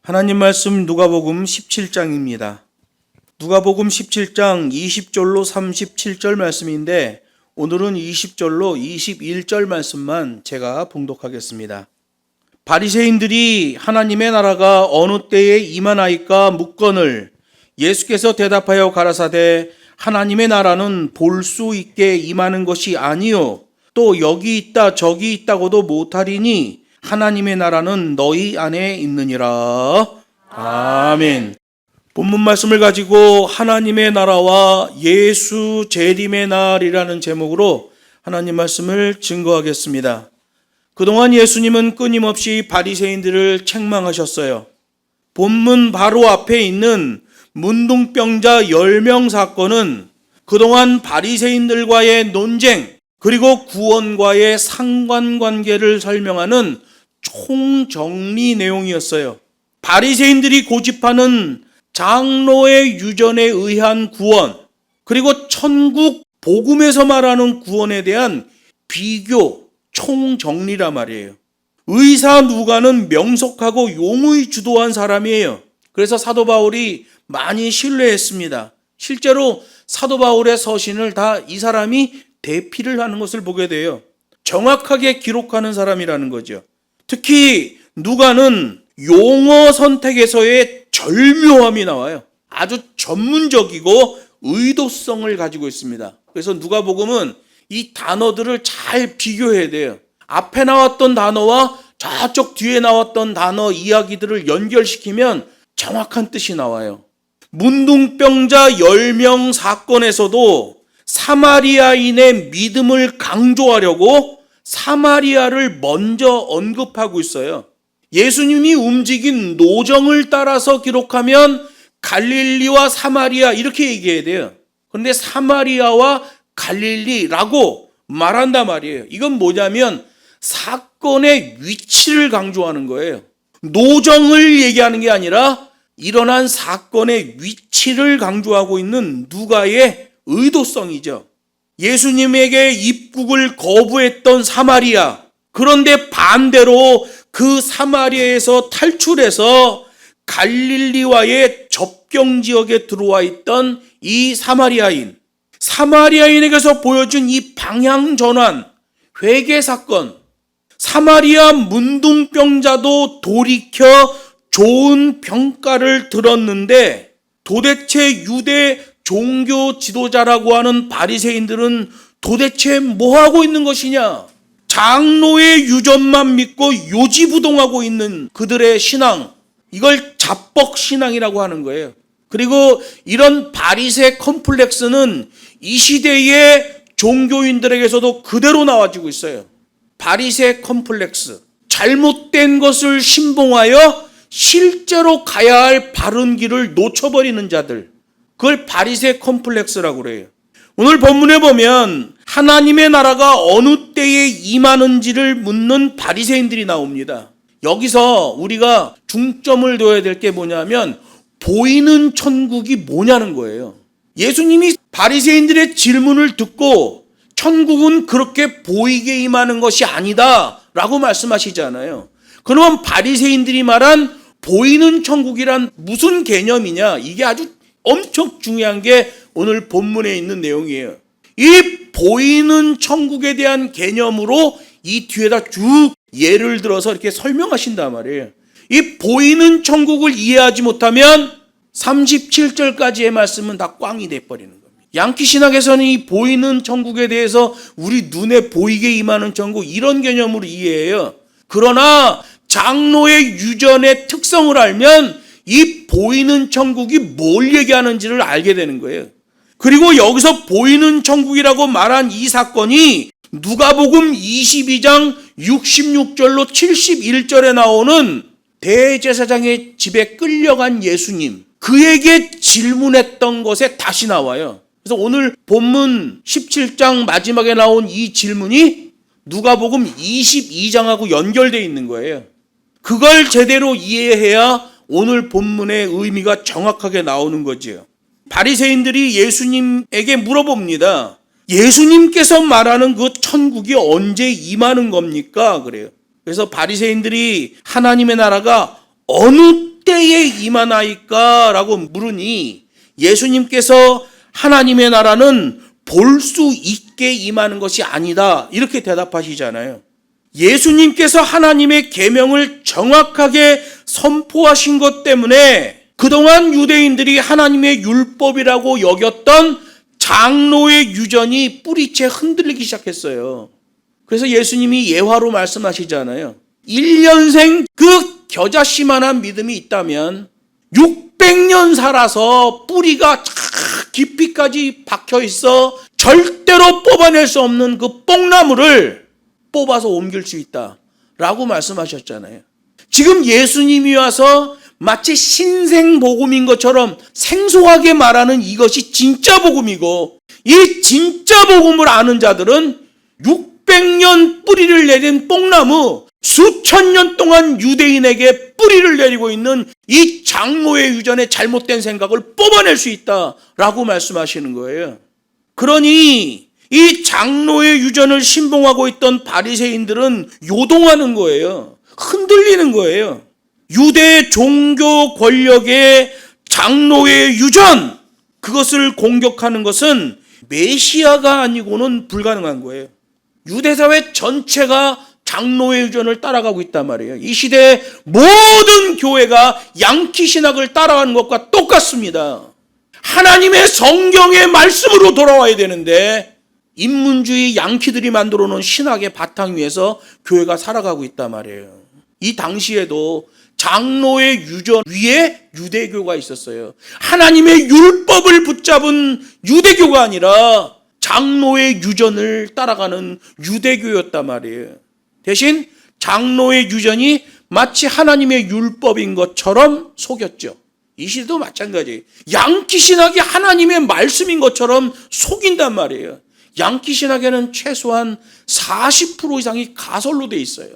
하나님 말씀 누가복음 17장입니다. 누가복음 17장 20절로 37절 말씀인데 오늘은 20절로 21절 말씀만 제가 봉독하겠습니다. 바리새인들이 하나님의 나라가 어느 때에 임하나이까 묻거늘 예수께서 대답하여 가라사대 하나님의 나라는 볼 수 있게 임하는 것이 아니요 또 여기 있다 저기 있다고도 못하리니 하나님의 나라는 너희 안에 있느니라. 아멘. 본문 말씀을 가지고 하나님의 나라와 예수 재림의 날이라는 제목으로 하나님 말씀을 증거하겠습니다. 그동안 예수님은 끊임없이 바리새인들을 책망하셨어요. 본문 바로 앞에 있는 문둥병자 10명 사건은 그동안 바리새인들과의 논쟁 그리고 구원과의 상관관계를 설명하는 총정리 내용이었어요. 바리새인들이 고집하는 장로의 유전에 의한 구원, 그리고 천국 복음에서 말하는 구원에 대한 비교, 총정리란 말이에요. 의사 누가는 명석하고 용의 주도한 사람이에요. 그래서 사도 바울이 많이 신뢰했습니다. 실제로 사도 바울의 서신을 다 이 사람이 대피를 하는 것을 보게 돼요. 정확하게 기록하는 사람이라는 거죠. 특히 누가는 용어 선택에서의 절묘함이 나와요. 아주 전문적이고 의도성을 가지고 있습니다. 그래서 누가복음은 이 단어들을 잘 비교해야 돼요. 앞에 나왔던 단어와 저쪽 뒤에 나왔던 단어 이야기들을 연결시키면 정확한 뜻이 나와요. 문둥병자 10명 사건에서도 사마리아인의 믿음을 강조하려고 사마리아를 먼저 언급하고 있어요. 예수님이 움직인 노정을 따라서 기록하면 갈릴리와 사마리아 이렇게 얘기해야 돼요. 그런데 사마리아와 갈릴리라고 말한단 말이에요. 이건 뭐냐면 사건의 위치를 강조하는 거예요. 노정을 얘기하는 게 아니라 일어난 사건의 위치를 강조하고 있는 누가의 의도성이죠. 예수님에게 입국을 거부했던 사마리아, 그런데 반대로 그 사마리아에서 탈출해서 갈릴리와의 접경 지역에 들어와 있던 이 사마리아인에게서 보여준 이 방향 전환, 회개 사건, 사마리아 문둥병자도 돌이켜 좋은 평가를 들었는데 도대체 유대 종교 지도자라고 하는 바리새인들은 도대체 뭐 하고 있는 것이냐? 장로의 유전만 믿고 요지부동하고 있는 그들의 신앙, 이걸 자뻑 신앙이라고 하는 거예요. 그리고 이런 바리새 컴플렉스는 이 시대의 종교인들에게서도 그대로 나와지고 있어요. 바리새 컴플렉스, 잘못된 것을 신봉하여 실제로 가야 할 바른 길을 놓쳐버리는 자들, 그걸 바리새 컴플렉스라고 그래요. 오늘 본문에 보면 하나님의 나라가 어느 때에 임하는지를 묻는 바리새인들이 나옵니다. 여기서 우리가 중점을 둬야 될 게 뭐냐면 보이는 천국이 뭐냐는 거예요. 예수님이 바리새인들의 질문을 듣고 천국은 그렇게 보이게 임하는 것이 아니다 라고 말씀하시잖아요. 그러면 바리새인들이 말한 보이는 천국이란 무슨 개념이냐? 이게 아주 엄청 중요한 게 오늘 본문에 있는 내용이에요. 이 보이는 천국에 대한 개념으로 이 뒤에다 쭉 예를 들어서 이렇게 설명하신단 말이에요. 이 보이는 천국을 이해하지 못하면 37절까지의 말씀은 다 꽝이 돼버리는 겁니다. 양키 신학에서는 이 보이는 천국에 대해서 우리 눈에 보이게 임하는 천국 이런 개념으로 이해해요. 그러나 장로의 유전의 특성을 알면 이 보이는 천국이 뭘 얘기하는지를 알게 되는 거예요. 그리고 여기서 보이는 천국이라고 말한 이 사건이 누가복음 22장 66절로 71절에 나오는 대제사장의 집에 끌려간 예수님, 그에게 질문했던 것에 다시 나와요. 그래서 오늘 본문 17장 마지막에 나온 이 질문이 누가복음 22장하고 연결되어 있는 거예요. 그걸 제대로 이해해야 오늘 본문의 의미가 정확하게 나오는 거지요. 바리새인들이 예수님에게 물어봅니다. 예수님께서 말하는 그 천국이 언제 임하는 겁니까? 그래요. 그래서 바리새인들이 하나님의 나라가 어느 때에 임하나이까? 라고 물으니 예수님께서 하나님의 나라는 볼 수 있게 임하는 것이 아니다, 이렇게 대답하시잖아요. 예수님께서 하나님의 계명을 정확하게 선포하신 것 때문에 그동안 유대인들이 하나님의 율법이라고 여겼던 장로의 유전이 뿌리채 흔들리기 시작했어요. 그래서 예수님이 예화로 말씀하시잖아요. 1년생 그 겨자씨만한 믿음이 있다면 600년 살아서 뿌리가 깊이까지 박혀 있어 절대로 뽑아낼 수 없는 그 뽕나무를 뽑아서 옮길 수 있다라고 말씀하셨잖아요. 지금 예수님이 와서 마치 신생 복음인 것처럼 생소하게 말하는 이것이 진짜 복음이고, 이 진짜 복음을 아는 자들은 600년 뿌리를 내린 뽕나무, 수천 년 동안 유대인에게 뿌리를 내리고 있는 이 장로의 유전의 잘못된 생각을 뽑아낼 수 있다라고 말씀하시는 거예요. 그러니 이 장로의 유전을 신봉하고 있던 바리새인들은 요동하는 거예요. 흔들리는 거예요. 유대 종교 권력의 장로의 유전, 그것을 공격하는 것은 메시아가 아니고는 불가능한 거예요. 유대사회 전체가 장로의 유전을 따라가고 있단 말이에요. 이 시대의 모든 교회가 양키 신학을 따라가는 것과 똑같습니다. 하나님의 성경의 말씀으로 돌아와야 되는데 인문주의 양키들이 만들어 놓은 신학의 바탕 위에서 교회가 살아가고 있단 말이에요. 이 당시에도 장로의 유전 위에 유대교가 있었어요. 하나님의 율법을 붙잡은 유대교가 아니라 장로의 유전을 따라가는 유대교였단 말이에요. 대신 장로의 유전이 마치 하나님의 율법인 것처럼 속였죠. 이 시대도 마찬가지. 양키 신학이 하나님의 말씀인 것처럼 속인단 말이에요. 양키 신학에는 최소한 40% 이상이 가설로 돼 있어요.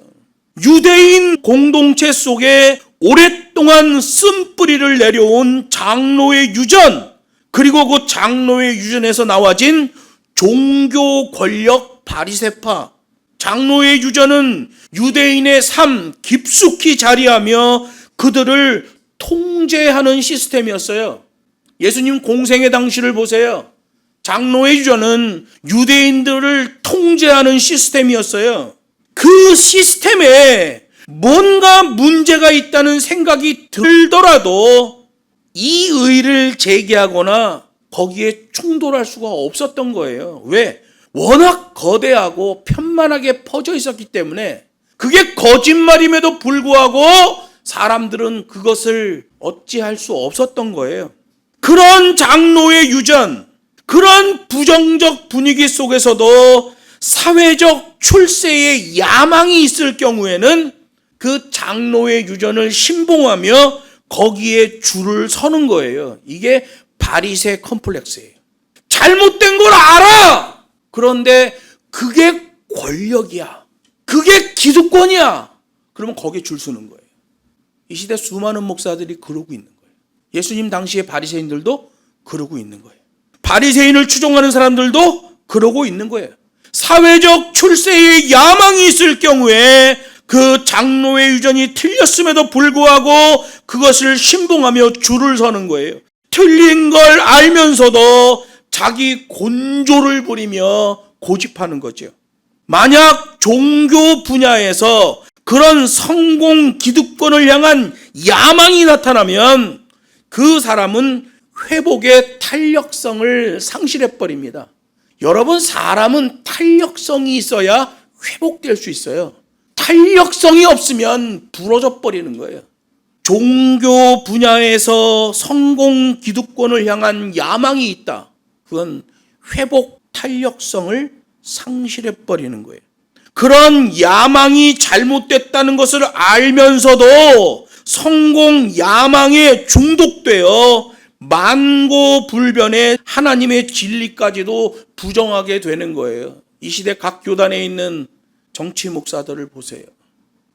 유대인 공동체 속에 오랫동안 쓴뿌리를 내려온 장로의 유전, 그리고 그 장로의 유전에서 나와진 종교 권력 바리새파, 장로의 유전은 유대인의 삶 깊숙이 자리하며 그들을 통제하는 시스템이었어요. 예수님 공생의 당시를 보세요. 장로의 유전은 유대인들을 통제하는 시스템이었어요. 그 시스템에 뭔가 문제가 있다는 생각이 들더라도 이의를 제기하거나 거기에 충돌할 수가 없었던 거예요. 왜? 워낙 거대하고 편만하게 퍼져 있었기 때문에, 그게 거짓말임에도 불구하고 사람들은 그것을 어찌할 수 없었던 거예요. 그런 장로의 유전, 그런 부정적 분위기 속에서도 사회적 출세의 야망이 있을 경우에는 그 장로의 유전을 신봉하며 거기에 줄을 서는 거예요. 이게 바리새 컴플렉스예요. 잘못된 걸 알아! 그런데 그게 권력이야, 그게 기득권이야, 그러면 거기에 줄 서는 거예요. 이 시대 수많은 목사들이 그러고 있는 거예요. 예수님 당시의 바리새인들도 그러고 있는 거예요. 바리새인을 추종하는 사람들도 그러고 있는 거예요. 사회적 출세의 야망이 있을 경우에 그 장로의 유전이 틀렸음에도 불구하고 그것을 신봉하며 줄을 서는 거예요. 틀린 걸 알면서도 자기 곤조를 부리며 고집하는 거죠. 만약 종교 분야에서 그런 성공 기득권을 향한 야망이 나타나면 그 사람은 회복의 탄력성을 상실해버립니다. 여러분, 사람은 탄력성이 있어야 회복될 수 있어요. 탄력성이 없으면 부러져 버리는 거예요. 종교 분야에서 성공 기득권을 향한 야망이 있다. 그건 회복 탄력성을 상실해 버리는 거예요. 그런 야망이 잘못됐다는 것을 알면서도 성공 야망에 중독되어 만고불변의 하나님의 진리까지도 부정하게 되는 거예요. 이 시대 각 교단에 있는 정치 목사들을 보세요.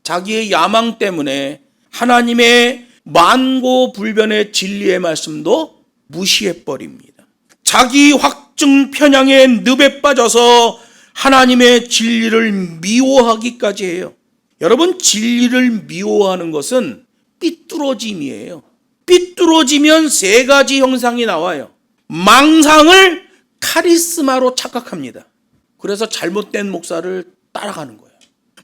자기의 야망 때문에 하나님의 만고불변의 진리의 말씀도 무시해버립니다. 자기 확증 편향의 늪에 빠져서 하나님의 진리를 미워하기까지 해요. 여러분, 진리를 미워하는 것은 삐뚤어짐이에요. 삐뚤어지면 세 가지 형상이 나와요. 망상을 카리스마로 착각합니다. 그래서 잘못된 목사를 따라가는 거예요.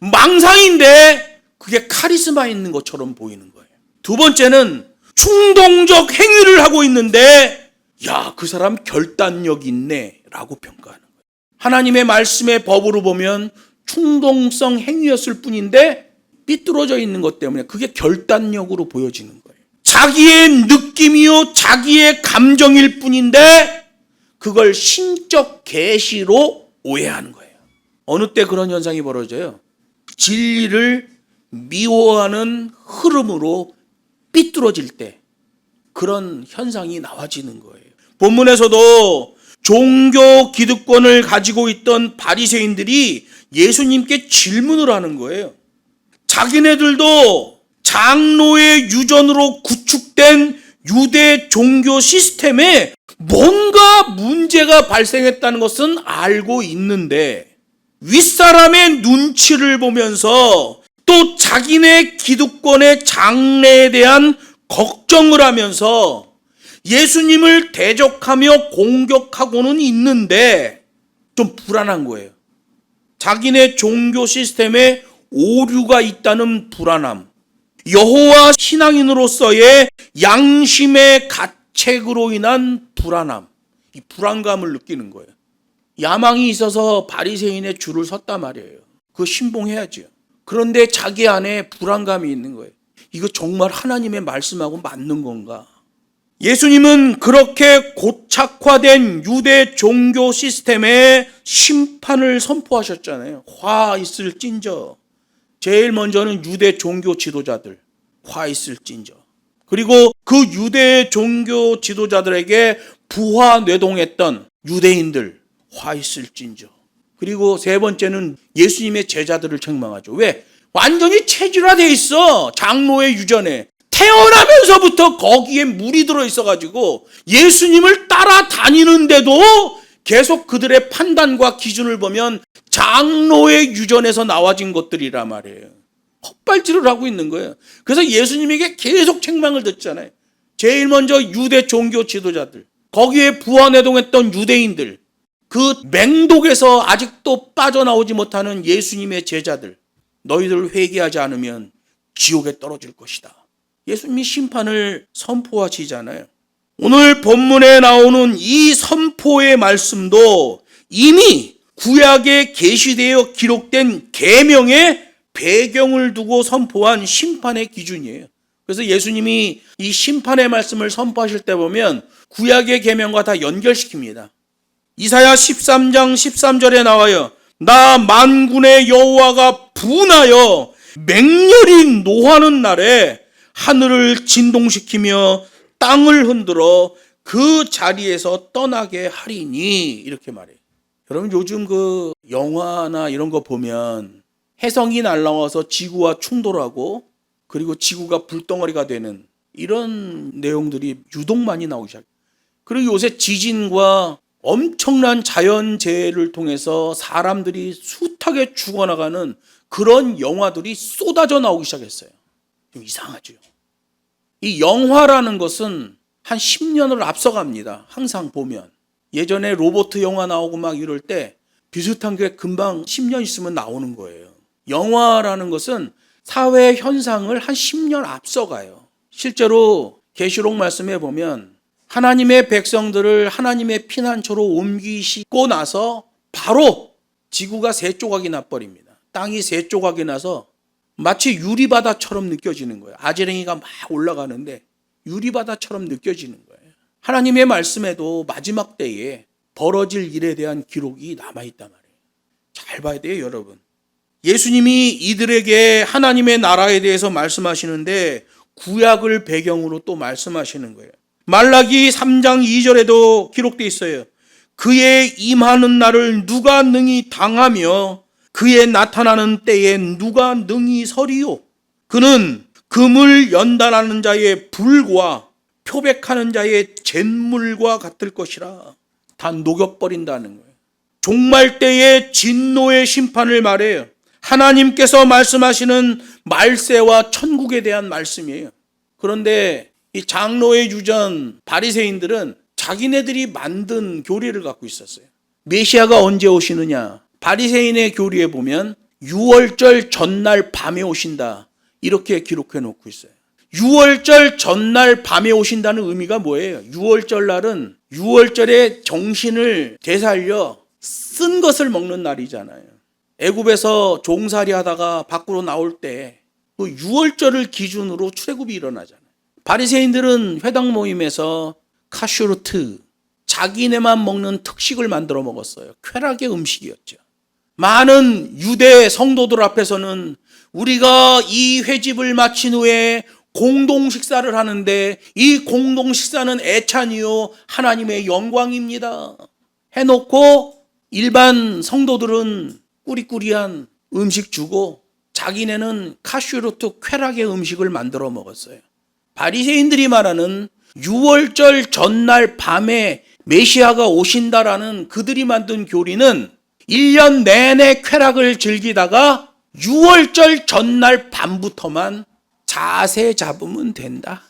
망상인데 그게 카리스마 있는 것처럼 보이는 거예요. 두 번째는 충동적 행위를 하고 있는데 야, 그 사람 결단력 있네 라고 평가하는 거예요. 하나님의 말씀의 법으로 보면 충동성 행위였을 뿐인데 삐뚤어져 있는 것 때문에 그게 결단력으로 보여지는 거예요. 자기의 느낌이요 자기의 감정일 뿐인데 그걸 신적 계시로 오해하는 거예요. 어느 때 그런 현상이 벌어져요? 진리를 미워하는 흐름으로 삐뚤어질 때 그런 현상이 나와지는 거예요. 본문에서도 종교 기득권을 가지고 있던 바리새인들이 예수님께 질문을 하는 거예요. 자기네들도 장로의 유전으로 구축된 유대 종교 시스템에 뭔가 문제가 발생했다는 것은 알고 있는데 윗사람의 눈치를 보면서 또 자기네 기득권의 장래에 대한 걱정을 하면서 예수님을 대적하며 공격하고는 있는데 좀 불안한 거예요. 자기네 종교 시스템에 오류가 있다는 불안함, 여호와 신앙인으로서의 양심의 가책으로 인한 불안함, 이 불안감을 느끼는 거예요. 야망이 있어서 바리새인의 줄을 섰단 말이에요. 그거 신봉해야죠. 그런데 자기 안에 불안감이 있는 거예요. 이거 정말 하나님의 말씀하고 맞는 건가? 예수님은 그렇게 고착화된 유대 종교 시스템에 심판을 선포하셨잖아요. 화 있을진저. 제일 먼저는 유대 종교 지도자들, 화 있을진저. 그리고 그 유대 종교 지도자들에게 부화뇌동했던 유대인들, 화 있을진저. 그리고 세 번째는 예수님의 제자들을 책망하죠. 왜? 완전히 체질화되어 있어. 장로의 유전에. 태어나면서부터 거기에 물이 들어있어가지고 예수님을 따라다니는데도 계속 그들의 판단과 기준을 보면 장로의 유전에서 나와진 것들이란 말이에요. 헛발질을 하고 있는 거예요. 그래서 예수님에게 계속 책망을 듣잖아요. 제일 먼저 유대 종교 지도자들, 거기에 부화뇌동했던 유대인들, 그 맹독에서 아직도 빠져나오지 못하는 예수님의 제자들, 너희들 회개하지 않으면 지옥에 떨어질 것이다. 예수님이 심판을 선포하시잖아요. 오늘 본문에 나오는 이 선포의 말씀도 이미 구약에 계시되어 기록된 계명의 배경을 두고 선포한 심판의 기준이에요. 그래서 예수님이 이 심판의 말씀을 선포하실 때 보면 구약의 계명과 다 연결시킵니다. 이사야 13장 13절에 나와요. 나 만군의 여호와가 분하여 맹렬히 노하는 날에 하늘을 진동시키며 땅을 흔들어 그 자리에서 떠나게 하리니, 이렇게 말해요. 여러분, 요즘 그 영화나 이런 거 보면 혜성이 날아와서 지구와 충돌하고 그리고 지구가 불덩어리가 되는 이런 내용들이 유독 많이 나오기 시작해요. 그리고 요새 지진과 엄청난 자연재해를 통해서 사람들이 숱하게 죽어나가는 그런 영화들이 쏟아져 나오기 시작했어요. 좀 이상하죠. 이 영화라는 것은 한 10년을 앞서갑니다. 항상 보면. 예전에 로봇 영화 나오고 막 이럴 때 비슷한 게 금방 10년 있으면 나오는 거예요. 영화라는 것은 사회 현상을 한 10년 앞서가요. 실제로 계시록 말씀에 보면 하나님의 백성들을 하나님의 피난처로 옮기시고 나서 바로 지구가 세 조각이 나버립니다. 땅이 세 조각이 나서 마치 유리바다처럼 느껴지는 거예요. 아지랭이가 막 올라가는데 유리바다처럼 느껴지는 거예요. 하나님의 말씀에도 마지막 때에 벌어질 일에 대한 기록이 남아있단 말이에요. 잘 봐야 돼요, 여러분. 예수님이 이들에게 하나님의 나라에 대해서 말씀하시는데 구약을 배경으로 또 말씀하시는 거예요. 말라기 3장 2절에도 기록되어 있어요. 그의 임하는 날을 누가 능히 당하며 그의 나타나는 때에 누가 능히 서리요. 그는 금을 연단하는 자의 불과 표백하는 자의 잿물과 같을 것이라. 다 녹여버린다는 거예요. 종말 때의 진노의 심판을 말해요. 하나님께서 말씀하시는 말세와 천국에 대한 말씀이에요. 그런데 이 장로의 유전 바리새인들은 자기네들이 만든 교리를 갖고 있었어요. 메시아가 언제 오시느냐? 바리새인의 교리에 보면 6월절 전날 밤에 오신다. 이렇게 기록해 놓고 있어요. 6월절 전날 밤에 오신다는 의미가 뭐예요? 6월절 날은 6월절에 정신을 되살려 쓴 것을 먹는 날이잖아요. 애굽에서 종살이 하다가 밖으로 나올 때 그 6월절을 기준으로 출애굽이 일어나잖아요. 바리새인들은 회당 모임에서 카슈르트, 자기네만 먹는 특식을 만들어 먹었어요. 쾌락의 음식이었죠. 많은 유대 성도들 앞에서는 우리가 이 회집을 마친 후에 공동 식사를 하는데 이 공동 식사는 애찬이요 하나님의 영광입니다 해놓고 일반 성도들은 꾸리꾸리한 음식 주고 자기네는 카슈르트 쾌락의 음식을 만들어 먹었어요. 바리새인들이 말하는 6월절 전날 밤에 메시아가 오신다라는 그들이 만든 교리는 1년 내내 쾌락을 즐기다가 6월절 전날 밤부터만 자세 잡으면 된다.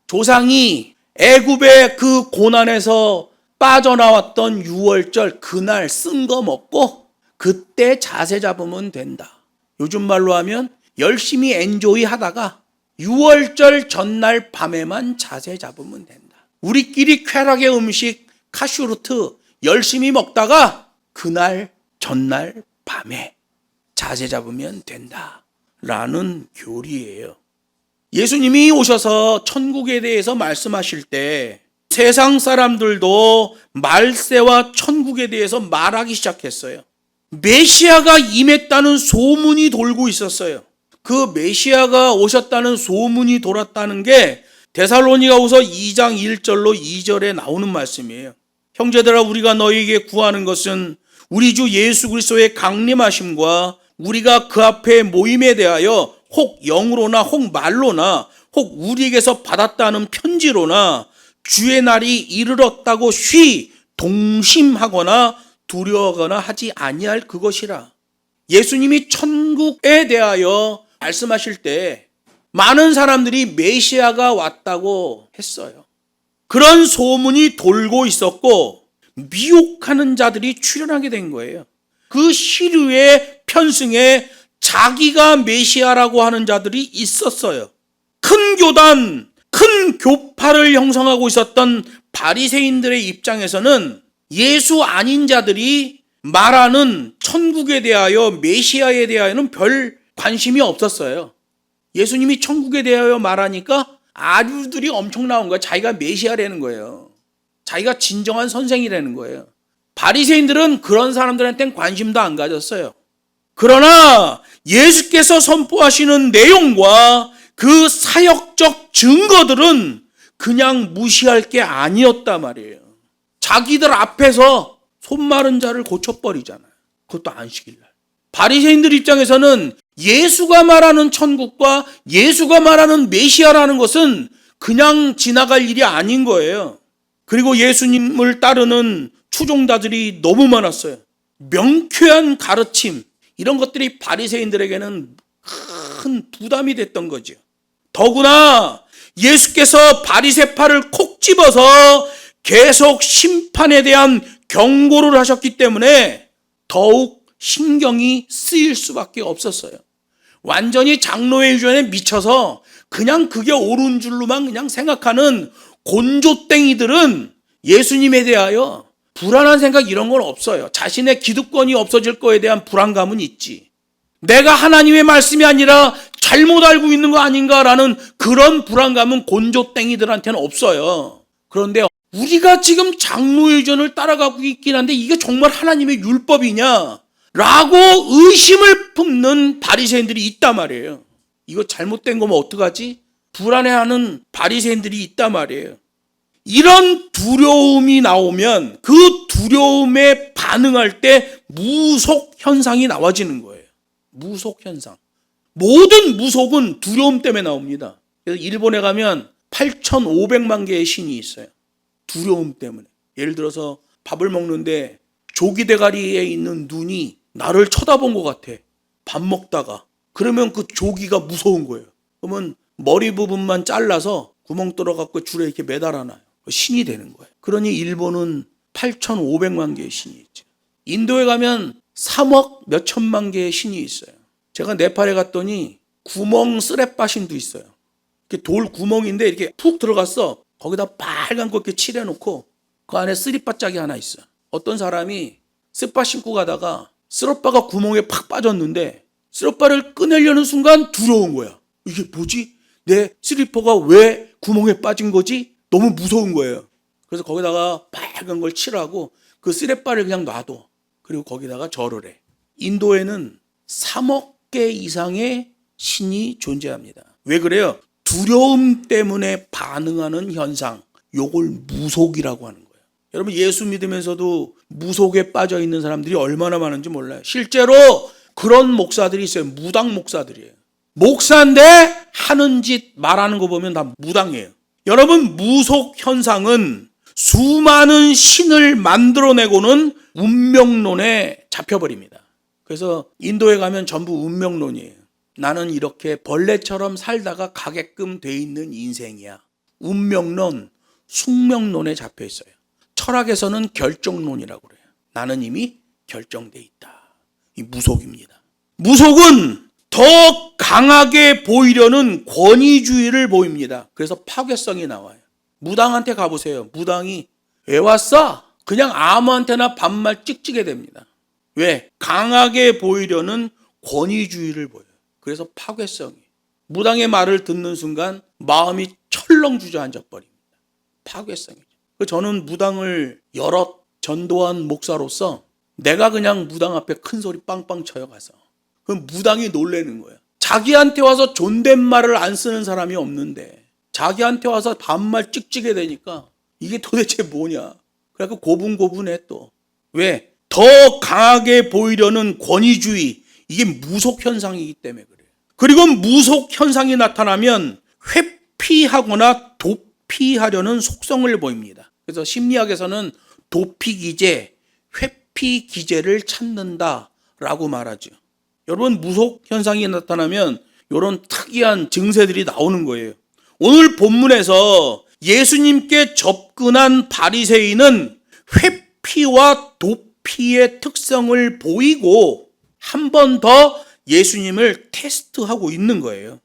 조상이 애굽의 그 고난에서 빠져나왔던 6월절 그날 쓴 거 먹고 그때 자세 잡으면 된다. 요즘 말로 하면 열심히 엔조이 하다가 6월절 전날 밤에만 자세 잡으면 된다. 우리끼리 쾌락의 음식 카슈르트 열심히 먹다가 그날 전날 밤에 자세 잡으면 된다 라는 교리예요. 예수님이 오셔서 천국에 대해서 말씀하실 때 세상 사람들도 말세와 천국에 대해서 말하기 시작했어요. 메시아가 임했다는 소문이 돌고 있었어요. 그 메시아가 오셨다는 소문이 돌았다는 게 데살로니가후서 2장 1절로 2절에 나오는 말씀이에요. 형제들아 우리가 너희에게 구하는 것은 우리 주 예수 그리스도의 강림하심과 우리가 그 앞에 모임에 대하여 혹 영으로나 혹 말로나 혹 우리에게서 받았다는 편지로나 주의 날이 이르렀다고 쉬 동심하거나 두려워하거나 하지 아니할 그것이라. 예수님이 천국에 대하여 말씀하실 때 많은 사람들이 메시아가 왔다고 했어요. 그런 소문이 돌고 있었고 미혹하는 자들이 출현하게 된 거예요. 그 시류의 편승에 자기가 메시아라고 하는 자들이 있었어요. 큰 교단, 큰 교파를 형성하고 있었던 바리새인들의 입장에서는 예수 아닌 자들이 말하는 천국에 대하여 메시아에 대하여는 별 관심이 없었어요. 예수님이 천국에 대하여 말하니까 아류들이 엄청 나온 거예요. 자기가 메시아라는 거예요. 자기가 진정한 선생이라는 거예요. 바리새인들은 그런 사람들한테는 관심도 안 가졌어요. 그러나 예수께서 선포하시는 내용과 그 사역적 증거들은 그냥 무시할 게 아니었단 말이에요. 자기들 앞에서 손 마른 자를 고쳐버리잖아요. 그것도 안식일날. 바리새인들 입장에서는 예수가 말하는 천국과 예수가 말하는 메시아라는 것은 그냥 지나갈 일이 아닌 거예요. 그리고 예수님을 따르는 추종자들이 너무 많았어요. 명쾌한 가르침, 이런 것들이 바리새인들에게는 큰 부담이 됐던 거죠. 더구나 예수께서 바리새파를 콕 집어서 계속 심판에 대한 경고를 하셨기 때문에 더욱 신경이 쓰일 수밖에 없었어요. 완전히 장로의 유전에 미쳐서 그냥 그게 옳은 줄로만 그냥 생각하는 곤조땡이들은 예수님에 대하여 불안한 생각 이런 건 없어요. 자신의 기득권이 없어질 거에 대한 불안감은 있지. 내가 하나님의 말씀이 아니라 잘못 알고 있는 거 아닌가라는 그런 불안감은 곤조땡이들한테는 없어요. 그런데 우리가 지금 장로의 유전을 따라가고 있긴 한데 이게 정말 하나님의 율법이냐? 라고 의심을 품는 바리새인들이 있단 말이에요. 이거 잘못된 거면 어떡하지? 불안해하는 바리새인들이 있단 말이에요. 이런 두려움이 나오면 그 두려움에 반응할 때 무속 현상이 나와지는 거예요. 무속 현상. 모든 무속은 두려움 때문에 나옵니다. 그래서 일본에 가면 8,500만 개의 신이 있어요. 두려움 때문에. 예를 들어서 밥을 먹는데 조기 대가리에 있는 눈이 나를 쳐다본 것 같아. 밥 먹다가. 그러면 그 조기가 무서운 거예요. 그러면 머리 부분만 잘라서 구멍 뚫어갖고 줄에 이렇게 매달아놔요. 신이 되는 거예요. 그러니 일본은 8,500만 개의 신이 있죠. 인도에 가면 3억 몇 천만 개의 신이 있어요. 제가 네팔에 갔더니 구멍 쓰레빠신도 있어요. 이렇게 돌 구멍인데 이렇게 푹 들어갔어. 거기다 빨간 거 이렇게 칠해놓고 그 안에 쓰리빠짝이 하나 있어. 어떤 사람이 쓰빠 신고 가다가 쓰러빠가 구멍에 팍 빠졌는데 쓰러빠를 꺼내려는 순간 두려운 거야. 이게 뭐지? 내 슬리퍼가 왜 구멍에 빠진 거지? 너무 무서운 거예요. 그래서 거기다가 빨간 걸 칠하고 그 쓰레빠를 그냥 놔둬. 그리고 거기다가 절을 해. 인도에는 3억 개 이상의 신이 존재합니다. 왜 그래요? 두려움 때문에 반응하는 현상, 요걸 무속이라고 하는 거예요. 여러분, 예수 믿으면서도 무속에 빠져 있는 사람들이 얼마나 많은지 몰라요. 실제로 그런 목사들이 있어요. 무당 목사들이에요. 목사인데 하는 짓 말하는 거 보면 다 무당이에요. 여러분, 무속 현상은 수많은 신을 만들어내고는 운명론에 잡혀버립니다. 그래서 인도에 가면 전부 운명론이에요. 나는 이렇게 벌레처럼 살다가 가게끔 돼 있는 인생이야. 운명론, 숙명론에 잡혀 있어요. 철학에서는 결정론이라고 그래요. 나는 이미 결정돼 있다. 이 무속입니다. 무속은 더 강하게 보이려는 권위주의를 보입니다. 그래서 파괴성이 나와요. 무당한테 가보세요. 무당이 왜 왔어? 그냥 아무한테나 반말 찍찍해 됩니다. 왜? 강하게 보이려는 권위주의를 보여요. 그래서 파괴성이. 무당의 말을 듣는 순간 마음이 철렁 주저앉아 버립니다. 파괴성이죠. 저는 무당을 여러 전도한 목사로서 내가 그냥 무당 앞에 큰 소리 빵빵 쳐요 가서. 그럼 무당이 놀라는 거예요. 자기한테 와서 존댓말을 안 쓰는 사람이 없는데 자기한테 와서 반말 찍찍해 되니까 이게 도대체 뭐냐. 그래서 고분고분해 또. 왜? 더 강하게 보이려는 권위주의, 이게 무속 현상이기 때문에 그래요. 그리고 무속 현상이 나타나면 회피하거나 도피하려는 속성을 보입니다. 그래서 심리학에서는 도피기제, 회피기제를 찾는다라고 말하죠. 여러분, 무속 현상이 나타나면 이런 특이한 증세들이 나오는 거예요. 오늘 본문에서 예수님께 접근한 바리새인은 회피와 도피의 특성을 보이고 한 번 더 예수님을 테스트하고 있는 거예요.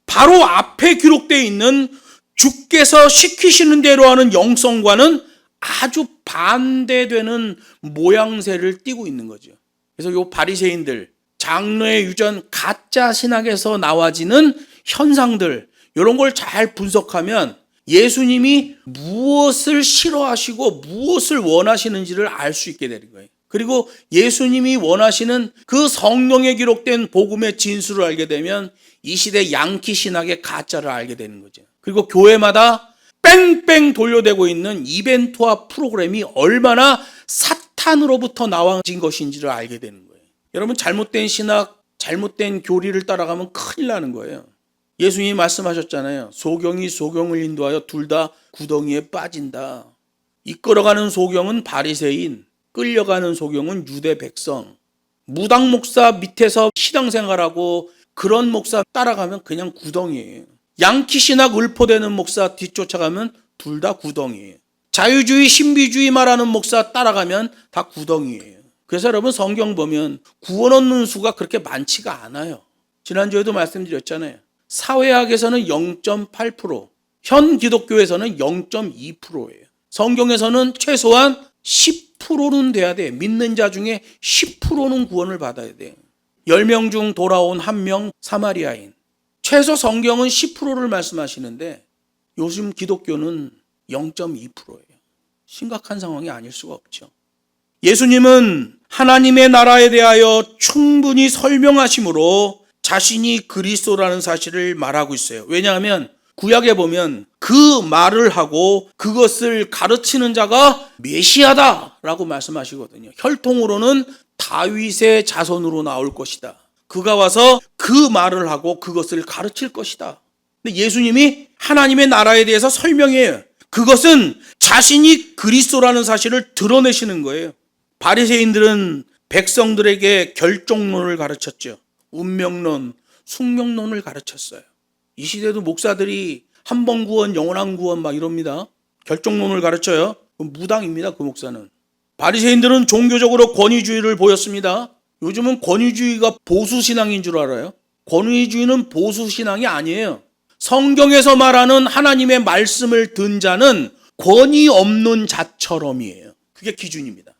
바로 앞에 기록되어 있는 주께서 시키시는 대로 하는 영성과는 아주 반대되는 모양새를 띠고 있는 거죠. 그래서 이 바리새인들, 장로의 유전, 가짜 신학에서 나와지는 현상들, 이런 걸 잘 분석하면 예수님이 무엇을 싫어하시고 무엇을 원하시는지를 알 수 있게 되는 거예요. 그리고 예수님이 원하시는 그 성경에 기록된 복음의 진수를 알게 되면 이 시대 양키 신학의 가짜를 알게 되는 거죠. 그리고 교회마다 뺑뺑 돌려대고 있는 이벤트와 프로그램이 얼마나 사탄으로부터 나와진 것인지를 알게 되는 거예요. 여러분, 잘못된 신학, 잘못된 교리를 따라가면 큰일 나는 거예요. 예수님이 말씀하셨잖아요. 소경이 소경을 인도하여 둘 다 구덩이에 빠진다. 이끌어가는 소경은 바리새인, 끌려가는 소경은 유대 백성. 무당 목사 밑에서 신앙생활하고 그런 목사 따라가면 그냥 구덩이에요. 양키 신학 읊어대는 목사 뒤쫓아가면 둘 다 구덩이에요. 자유주의, 신비주의 말하는 목사 따라가면 다 구덩이에요. 그래서 여러분, 성경 보면 구원 얻는 수가 그렇게 많지가 않아요. 지난주에도 말씀드렸잖아요. 사회학에서는 0.8%, 현 기독교에서는 0.2%예요. 성경에서는 최소한 10%는 돼야 돼. 믿는 자 중에 10%는 구원을 받아야 돼. 10명 중 돌아온 1명 사마리아인. 최소 성경은 10%를 말씀하시는데 요즘 기독교는 0.2%예요. 심각한 상황이 아닐 수가 없죠. 예수님은 하나님의 나라에 대하여 충분히 설명하심으로 자신이 그리스도라는 사실을 말하고 있어요. 왜냐하면 구약에 보면 그 말을 하고 그것을 가르치는 자가 메시아다라고 말씀하시거든요. 혈통으로는 다윗의 자손으로 나올 것이다. 그가 와서 그 말을 하고 그것을 가르칠 것이다. 근데 예수님이 하나님의 나라에 대해서 설명해요. 그것은 자신이 그리스도라는 사실을 드러내시는 거예요. 바리새인들은 백성들에게 결정론을 가르쳤죠. 운명론, 숙명론을 가르쳤어요. 이 시대도 목사들이 한 번 구원 영원한 구원 막 이럽니다. 결정론을 가르쳐요. 무당입니다. 그 목사는. 바리새인들은 종교적으로 권위주의를 보였습니다. 요즘은 권위주의가 보수신앙인 줄 알아요. 권위주의는 보수신앙이 아니에요. 성경에서 말하는 하나님의 말씀을 든 자는 권위 없는 자처럼이에요. 그게 기준입니다.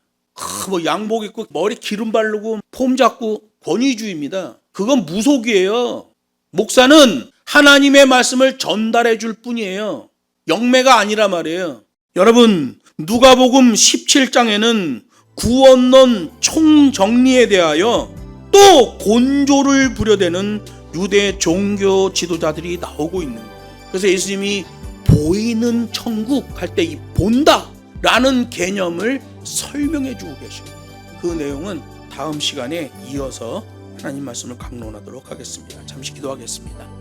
뭐 양복 입고 머리 기름 바르고 폼 잡고 권위주의입니다. 그건 무속이에요. 목사는 하나님의 말씀을 전달해 줄 뿐이에요. 영매가 아니라 말이에요. 여러분, 누가복음 17장에는 구원론 총정리에 대하여 또 곤조를 부려대는 유대 종교 지도자들이 나오고 있는 거예요. 그래서 예수님이 보이는 천국 할 때 이 본다 라는 개념을 설명해 주고 계십니다. 그 내용은 다음 시간에 이어서 하나님 말씀을 강론하도록 하겠습니다. 잠시 기도하겠습니다.